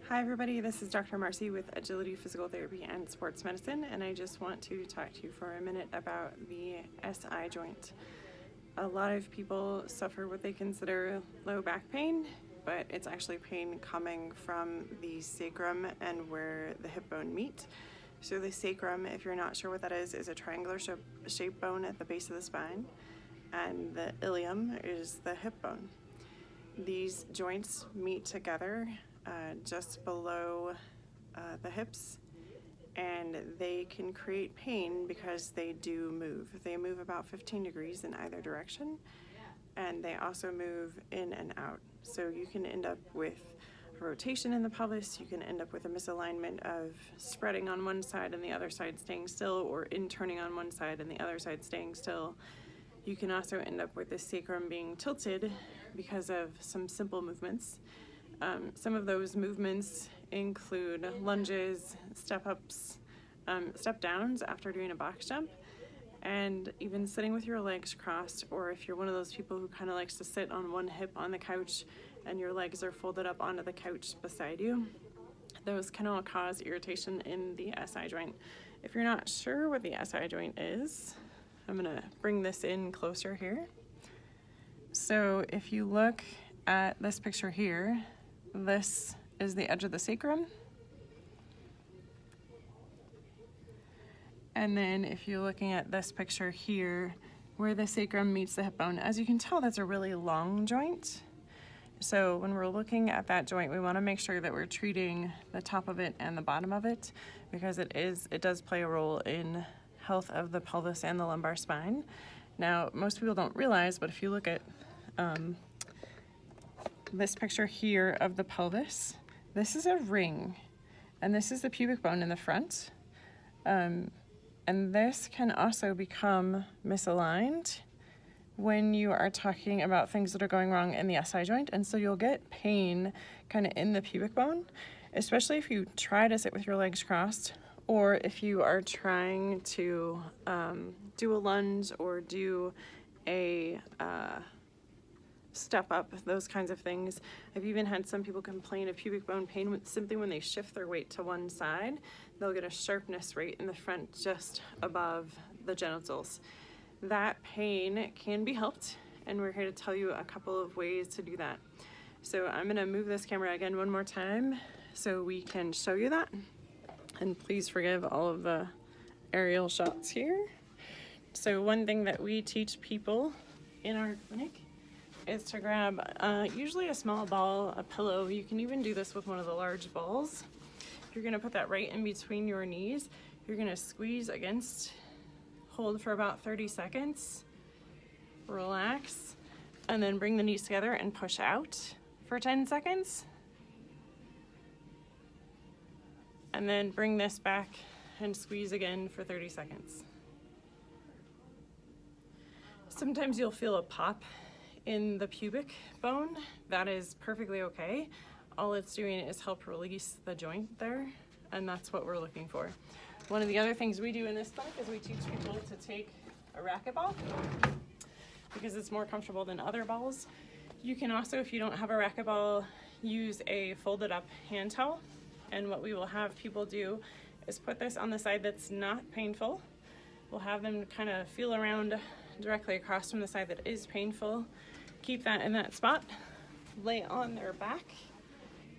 Hi everybody, this is Dr. Marcy with Agility Physical Therapy and Sports Medicine, and I just want to talk to you for a minute about the SI joint. A lot of people suffer what they consider low back pain, but it's actually pain coming from the sacrum and where the hip bone meet. So the sacrum, if you're not sure what that is a triangular shaped bone at the base of the spine, and the ilium is the hip bone. These joints meet together just below the hips, and they can create pain because they do move. They move about 15 degrees in either direction, and they also move in and out. So you can end up with rotation in the pelvis, you can end up with a misalignment of spreading on one side and the other side staying still, or in turning on one side and the other side staying still. You can also end up with the sacrum being tilted because of some simple movements. Some of those movements include lunges, step-ups, step-downs after doing a box jump, and even sitting with your legs crossed, or if you're one of those people who kind of likes to sit on one hip on the couch and your legs are folded up onto the couch beside you. Those can all cause irritation in the SI joint. If you're not sure what the SI joint is, I'm gonna bring this in closer here. So if you look at this picture here, this is the edge of the sacrum. And then if you're looking at this picture here, where the sacrum meets the hip bone, as you can tell, that's a really long joint. So when we're looking at that joint, we want to make sure that we're treating the top of it and the bottom of it, because it does play a role in health of the pelvis and the lumbar spine. Now, most people don't realize, but if you look at this picture here of the pelvis, this is a ring, and this is the pubic bone in the front. And this can also become misaligned when you are talking about things that are going wrong in the SI joint, and so you'll get pain kind of in the pubic bone, especially if you try to sit with your legs crossed, or if you are trying to do a lunge or do a step up, those kinds of things. I've even had some people complain of pubic bone pain simply when they shift their weight to one side. They'll get a sharpness right in the front just above the genitals. That pain can be helped, and we're here to tell you a couple of ways to do that. So I'm going to move this camera again one more time so we can show you that. And please forgive all of the aerial shots here. So one thing that we teach people in our clinic is to grab usually a small ball, a pillow. You can even do this with one of the large balls. You're gonna put that right in between your knees. You're gonna squeeze against, hold for about 30 seconds, relax, and then bring the knees together and push out for 10 seconds. And then bring this back and squeeze again for 30 seconds. Sometimes you'll feel a pop in the pubic bone. That is perfectly okay. All it's doing is help release the joint there, and that's what we're looking for. One of the other things we do in this clinic is we teach people to take a racquetball because it's more comfortable than other balls. You can also, if you don't have a racquetball, use a folded up hand towel, and what we will have people do is put this on the side that's not painful. We'll have them kind of feel around directly across from the side that is painful. Keep that in that spot, lay on their back,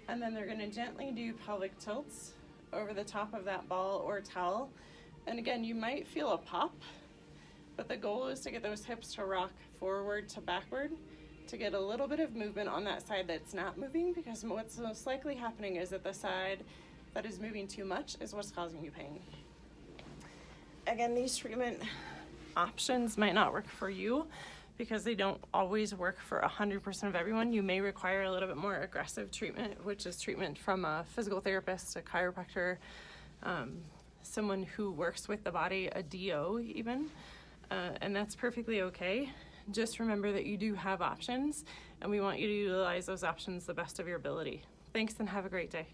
and then they're going to gently do pelvic tilts over the top of that ball or towel. And again, you might feel a pop, but the goal is to get those hips to rock forward to backward to get a little bit of movement on that side that's not moving, because what's most likely happening is that the side that is moving too much is what's causing you pain. Again, these treatment options might not work for you because they don't always work for 100% of everyone. You may require a little bit more aggressive treatment, which is treatment from a physical therapist, a chiropractor, someone who works with the body, a DO even, and that's perfectly okay. Just remember that you do have options, and we want you to utilize those options the best of your ability. Thanks, and have a great day.